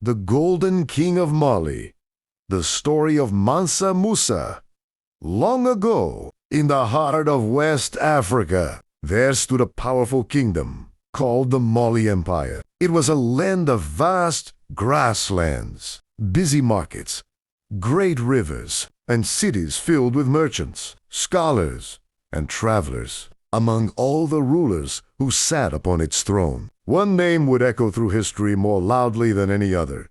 the Golden King of Mali, the story of Mansa Musa. Long ago, in the heart of West Africa, there stood a powerful kingdom called the Mali Empire. It was a land of vast grasslands, busy markets, great rivers, and cities filled with merchants, scholars, and travelers. Among all the rulers who sat upon its throne, one name would echo through history more loudly than any other.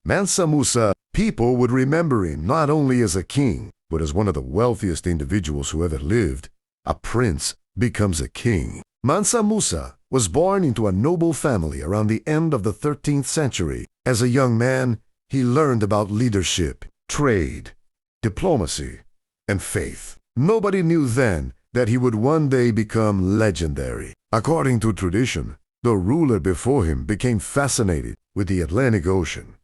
Mansa Musa. People would remember him not only as a king, but as one of the wealthiest individuals who ever lived. A prince becomes a king. Mansa Musa was born into a noble family around the end of the 13th century. As a young man, he learned about leadership, trade, diplomacy, and faith. Nobody knew then that he would one day become legendary. According to tradition, the ruler before him became fascinated with the Atlantic Ocean.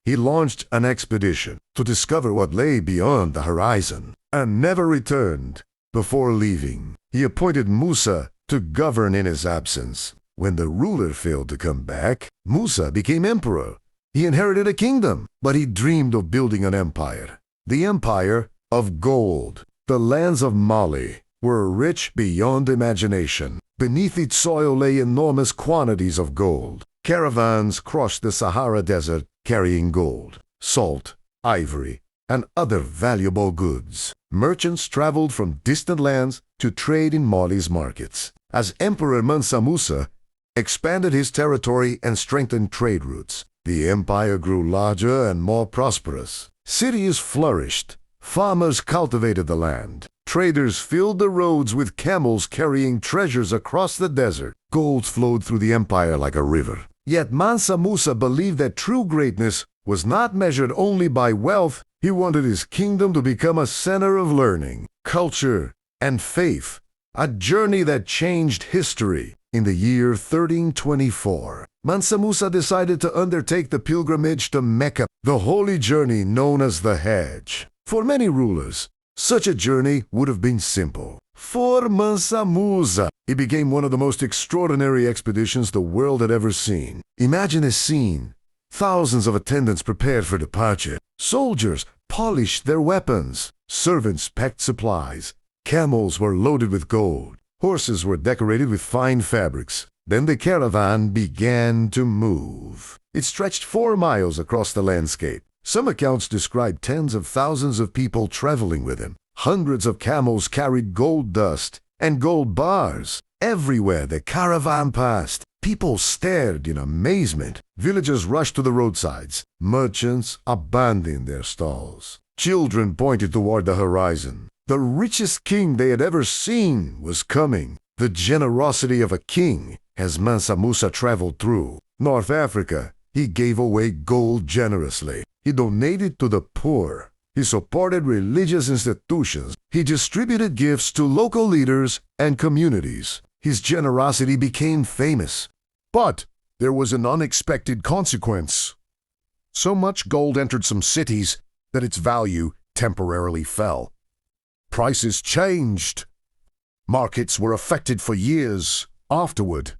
He launched an expedition to discover what lay beyond the horizon and never returned. Before leaving, he appointed Musa to govern in his absence. When the ruler failed to come back, Musa became emperor. He inherited a kingdom, but he dreamed of building an empire. The empire of gold. The lands of Mali were rich beyond imagination. Beneath its soil lay enormous quantities of gold. Caravans crossed the Sahara Desert carrying gold, salt, ivory, and other valuable goods. Merchants traveled from distant lands to trade in Mali's markets. As Emperor Mansa Musa expanded his territory and strengthened trade routes, the empire grew larger and more prosperous. Cities flourished. Farmers cultivated the land. Traders filled the roads with camels carrying treasures across the desert. Gold flowed through the empire like a river. Yet Mansa Musa believed that true greatness was not measured only by wealth. He wanted his kingdom to become a center of learning, culture, and faith, a journey that changed history. In the year 1324, Mansa Musa decided to undertake the pilgrimage to Mecca, the holy journey known as the Hajj. For many rulers, such a journey would have been simple. For Mansa Musa, it became one of the most extraordinary expeditions the world had ever seen. Imagine a scene. Thousands of attendants prepared for departure. Soldiers polished their weapons. Servants packed supplies. Camels were loaded with gold. Horses were decorated with fine fabrics. Then the caravan began to move. It stretched 4 miles across the landscape. Some accounts describe tens of thousands of people traveling with him. Hundreds of camels carried gold dust and gold bars. Everywhere the caravan passed, people stared in amazement. Villagers rushed to the roadsides. Merchants abandoned their stalls. Children pointed toward the horizon. The richest king they had ever seen was coming. The generosity of a king as Mansa Musa traveled through North Africa. He gave away gold generously. He donated to the poor. He supported religious institutions. He distributed gifts to local leaders and communities. His generosity became famous. But there was an unexpected consequence. So much gold entered some cities that its value temporarily fell. Prices changed. Markets were affected for years afterward.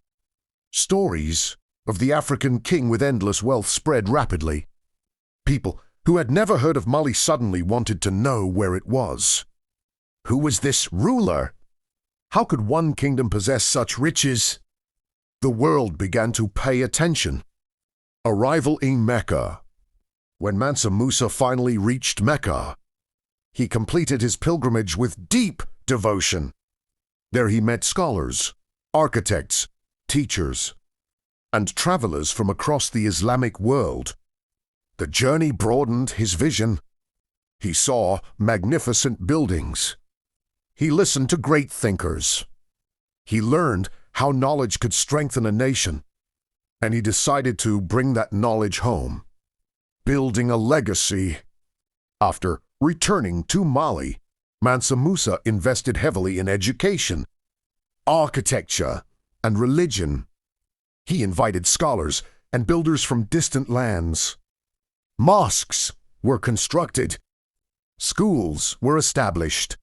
Stories of the African king with endless wealth spread rapidly. People who had never heard of Mali suddenly wanted to know where it was. Who was this ruler? How could one kingdom possess such riches? The world began to pay attention. Arrival in Mecca. When Mansa Musa finally reached Mecca, he completed his pilgrimage with deep devotion. There he met scholars, architects, teachers, and travelers from across the Islamic world. The journey broadened his vision. He saw magnificent buildings. He listened to great thinkers. He learned how knowledge could strengthen a nation, and he decided to bring that knowledge home, building a legacy. After returning to Mali, Mansa Musa invested heavily in education, architecture, and religion. He invited scholars and builders from distant lands. Mosques were constructed. Schools were established.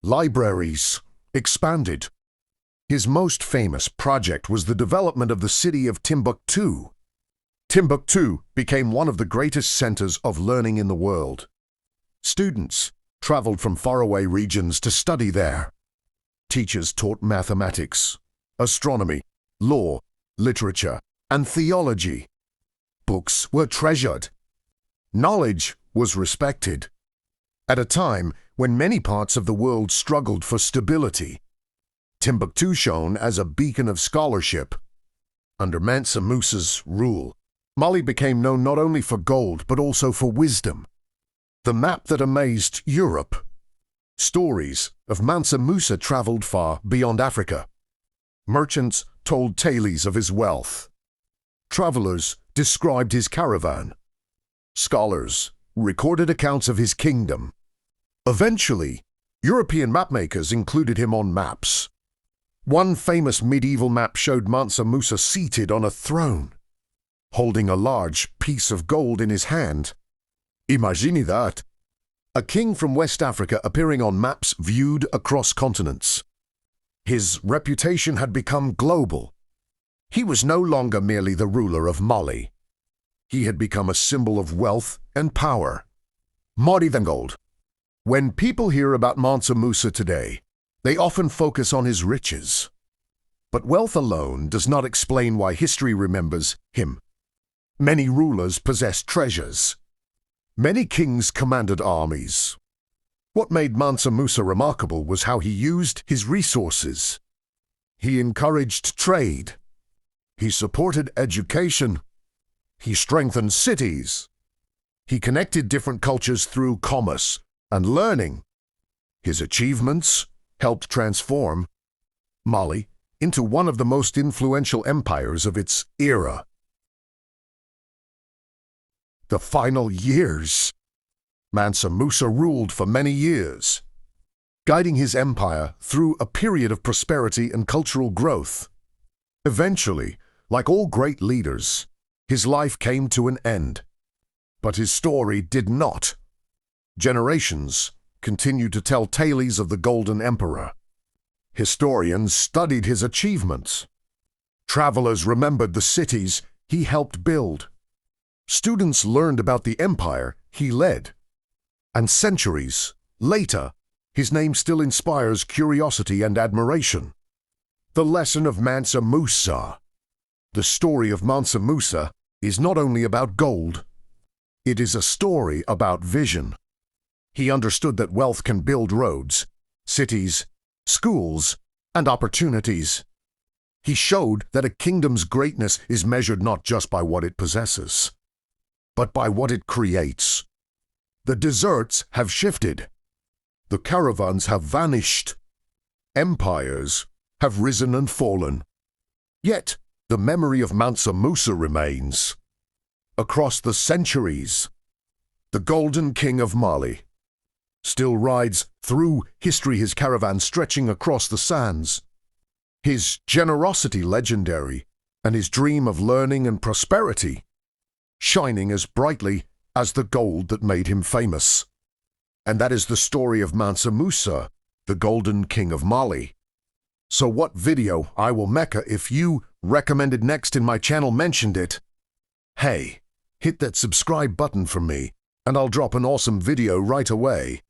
Libraries expanded. His most famous project was the development of the city of Timbuktu. Timbuktu became one of the greatest centers of learning in the world. Students traveled from faraway regions to study there. Teachers taught mathematics, astronomy, law, literature, and theology. Books were treasured. Knowledge was respected. At a time when many parts of the world struggled for stability, Timbuktu shone as a beacon of scholarship. Under Mansa Musa's rule, Mali became known not only for gold but also for wisdom. The map that amazed Europe. Stories of Mansa Musa traveled far beyond Africa. Merchants told tales of his wealth. Travelers described his caravan. Scholars recorded accounts of his kingdom. Eventually, European mapmakers included him on maps. One famous medieval map showed Mansa Musa seated on a throne, holding a large piece of gold in his hand. Imagine that! A king from West Africa appearing on maps viewed across continents. His reputation had become global. He was no longer merely the ruler of Mali. He had become a symbol of wealth and power. More than gold. When people hear about Mansa Musa today, they often focus on his riches. But wealth alone does not explain why history remembers him. Many rulers possessed treasures. Many kings commanded armies. What made Mansa Musa remarkable was how he used his resources. He encouraged trade. He supported education. He strengthened cities. He connected different cultures through commerce and learning. His achievements helped transform Mali into one of the most influential empires of its era. The final years. Mansa Musa ruled for many years, guiding his empire through a period of prosperity and cultural growth. Eventually, like all great leaders, his life came to an end. But his story did not. Generations continued to tell tales of the Golden Emperor. Historians studied his achievements. Travelers remembered the cities he helped build. Students learned about the empire he led. And centuries later, his name still inspires curiosity and admiration. The lesson of Mansa Musa. The story of Mansa Musa is not only about gold. It is a story about vision. He understood that wealth can build roads, cities, schools, and opportunities. He showed that a kingdom's greatness is measured not just by what it possesses, but by what it creates. The deserts have shifted. The caravans have vanished. Empires have risen and fallen. Yet, the memory of Mansa Musa remains. Across the centuries, the Golden King of Mali still rides through history, his caravan stretching across the sands. His generosity legendary, and his dream of learning and prosperity shining as brightly as the gold that made him famous. And that is the story of Mansa Musa, the Golden King of Mali. So what video I will Mecca if you recommended next in my channel mentioned it? Hey, hit that subscribe button for me, and I'll drop an awesome video right away.